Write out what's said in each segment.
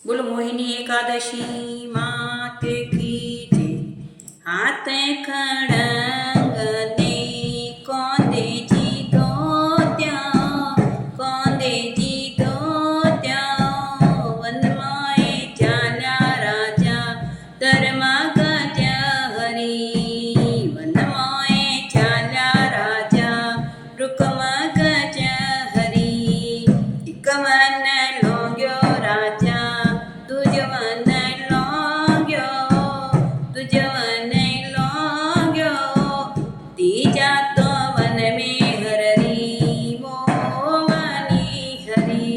बोलो मोहिनी एकादशी माते की जय। हाथ खड़ंगने कोंदे जी धोत्या, कोंदे जी धोत्या। वनमाए चाल्या राजा धर्मा गज हरी, वनमाए चाल्या राजा रुकमा गज हरी। एक मन लोग्यो राजा तुझवन लोग्यो, तुझवन लोग्यो। तीजा तो वन में हररी मोवनी हरी,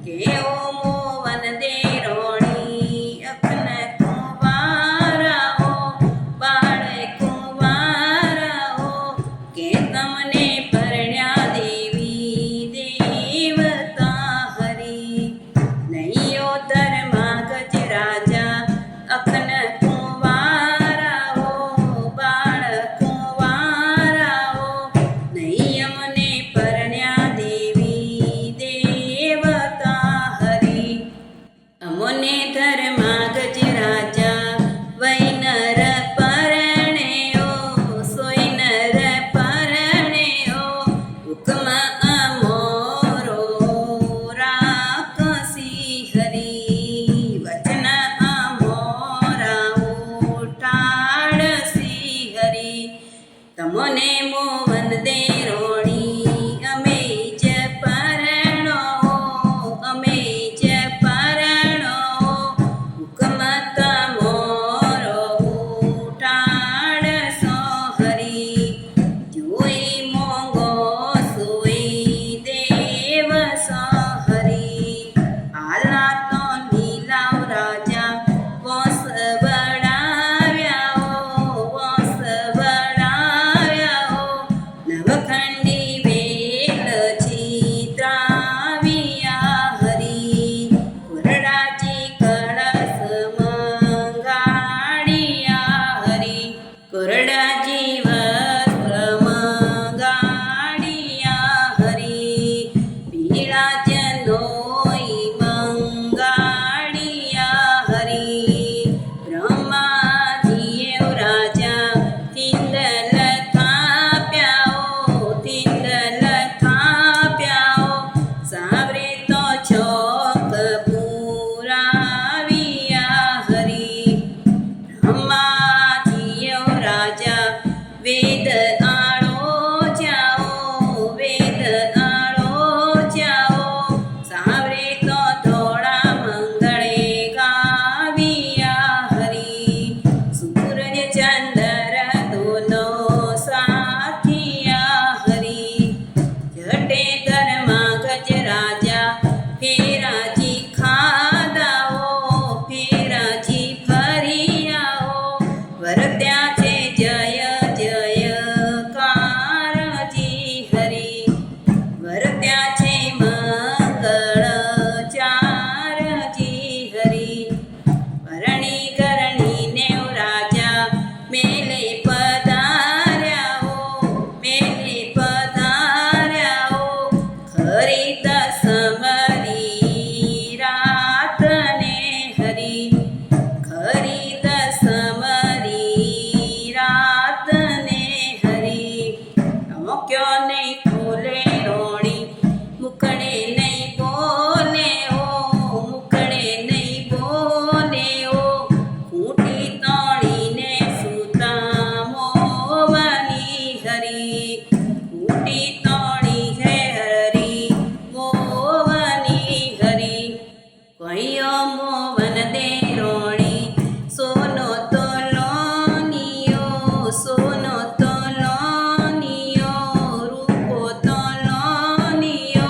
के ओ मोवन दे रोणी अखन कुंवारा हो, बाळ कुंवारा हो। के तमने परण्या देवी देवता हरी, नैयो धर्मा गज राजा अखन कुंवारा हो, बाळ कुंवारा हो। नैयमने परण्या देवी देवता हरी। अमोने धर्मा गज राजा वैनर परण्यो, सोयनर परण्यो। हुक्म अमोरो राखसी हरी, वचन अमोरा उठाड़सी हरी। तमोने मोवन दे रोणी अमे ज परણો, अमे ज परણો। हुक्म तमोरो उठाड़सो हरी, जोई मोंगो सोई देवसो हरी। आला तो नीलाव राजा वंश बढ़ाव्या हो, वंश बढ़ाव्या हो। नवखंडी वेल चित्राविया हरी, कुरडाची कळस मंगाडिया हरी। कुरडाची वस्त्र मंगाडिया हरी, पीळा जनोई मंगाडिया हरी। ब्रह्माजीव राजा तिंदल थाप्या हो, तिंदल थाप्या हो। सावरे तो छोक पुराविया हरी, ब्रह्माजीव राजा वेद आळो जाओ, वेद आळो जाओ। सावरे तो धोळा मंगळे गाविया हरी, सूरज चंद्र दोनो साथिया हरी। जटे धर्मा गज राजा फेराजी खादा हो, फेराजी फरिया हो। वरत्याचे जय जयकारजी हरी, वरत्याचे मंगळ चारजी हरी। परणी करणी नेव राजा मेले पधार्या हो, मेले पधार्या हो। खरी दसमरी रातने हरी, खरी दसमरी रातने हरी। मोक्यो नहीं खोले रोणी मुखड़े नहीं बोले हो, मुखड़े नहीं बोले हो। खूंटी तोड़ी ने सूता मोवनी हरी, खूंटी तोड़ी है हरी मोवनी हरी। कहियो मोवन दे रोणी सोनो तो लोनियो, सोनो तो लोनियो। रूपो तो लोनियो,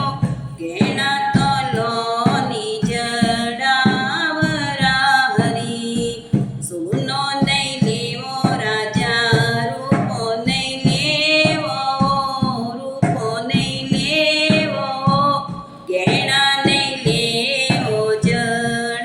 गेणा तो लोनी जडावरा हरी। सोनो नहीं लेवो राजा रूपो नहीं लेवो, रूपो नहीं लेवो। गेणा नहीं लेवो जडावरा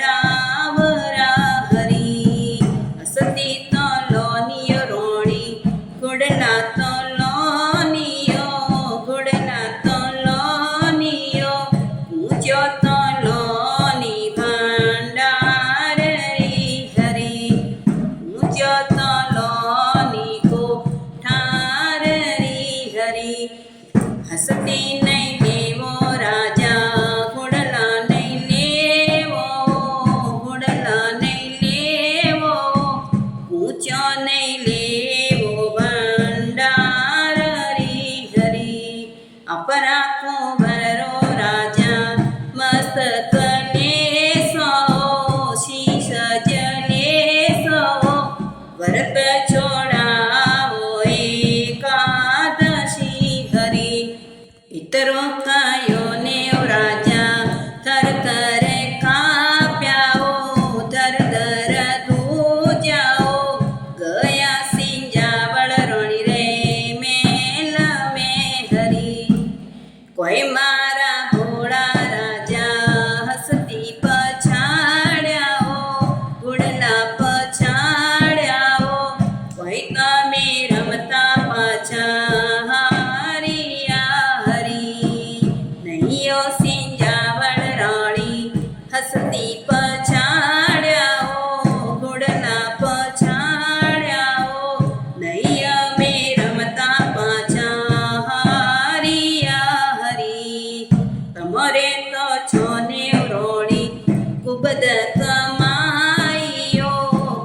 હસતી પછાડ્યાઓ ઘોડલા પછાડ્યાઓ નહીં અમે રમતા પાછા હરિયા હરી તમારે તો છો ને રોણી કુબદ કમાઈઓ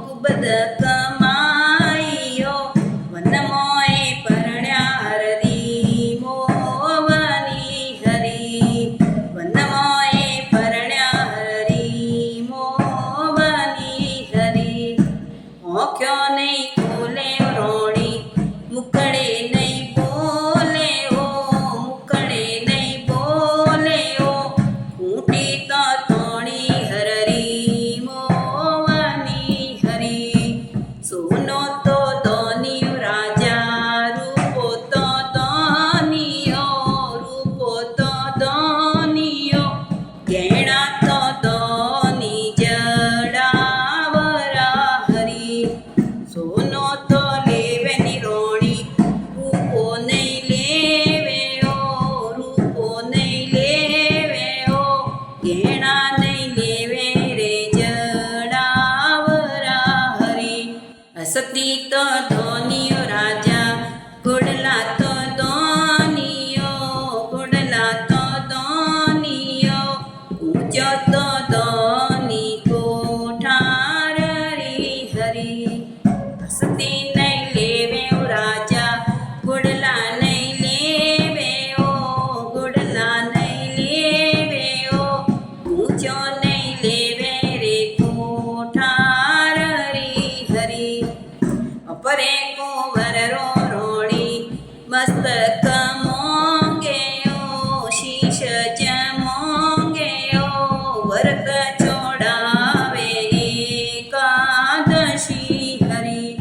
કુબદ કમાઈઓ વનમોએ પરણ્યા હરી મોવાની હરી વનમોએ પરણ્યા હરી મોવાની હરી ઓખ્યો નહીં ખોલે રોણી મુકડે નહીં બોલે ઓ મુકડે નહીં બોલે ઓ ઊંટી તો તોણી હરરી મોવાની હરી સોનો તો દોનિયો રાજા રૂપો તો દોનિયો રૂપો તો દોનિયો ગેણા તો દોની જડાવરા હરી સોનો તો લેવે ની રોણી રૂપો નહીં લેવે ઓ રૂપો નહીં લેવે ઓ ગેણા નહીં લેવે રે જડાવરા હરી હસતી તો ધોનિયો રાજા ઘોડલા તો ધોનિયો ઘોડલા તો ધોનિયો ઊંચો તો ધોની કોઠાર રી હરી હસતી નહીં લેવે ઓ રાજા ઘોડલા નહીં લેવે ઓ ઘોડલા નહીં લેવે ઓ ઊંચો નહીં લેવે રે કોઠાર રી હરી અપરે કુંવર રો રોણી મસ્તક મોંગે ઓ શીશ જમોંગે ઓ વર્ક ચોડાવે એકાદશી હરી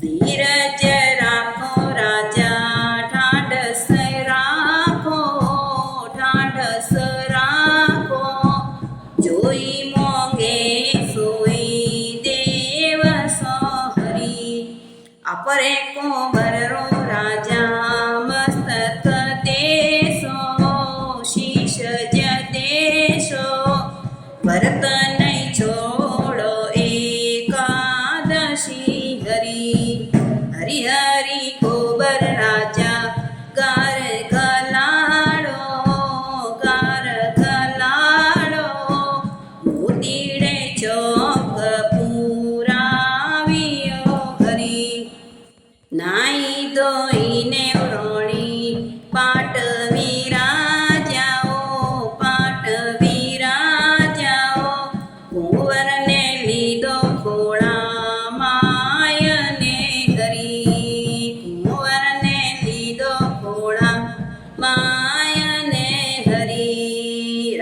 ધીરજ રાખો રાજા ઠાઢસ રાખો ઠાઢસ રાખો જોઈ મોંગે સોઈ દેવ સોહરી આપરે કુંવર રો રાજા મસ્તક દેશો શીશ જ દેશો ભરત નહીં છોડો એકાદશી હરી હરી હરી કોબર રાજા ગાર ગલાડો ગાર ગલાડો મોતીડે ચોક પુરાવ્યો હરી નાઈ ધોઈને રોણી પાટ વિરાજાઓ પાટ વિરાજાઓ કુંવરને લીધો ખોળા માયને હરી કુંવરને લીધો ખોળા માયને હરી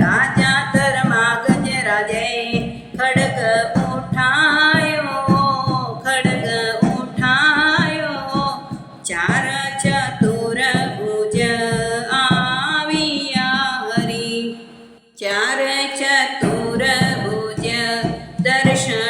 રાજા ધર્મા ગજરાજે ખડગ ઉઠાયો ખડગ ઉઠાયો ચાર ચતુર ભુજ આવ્યા હરી ચાર ચતુર ભુજ દર્શન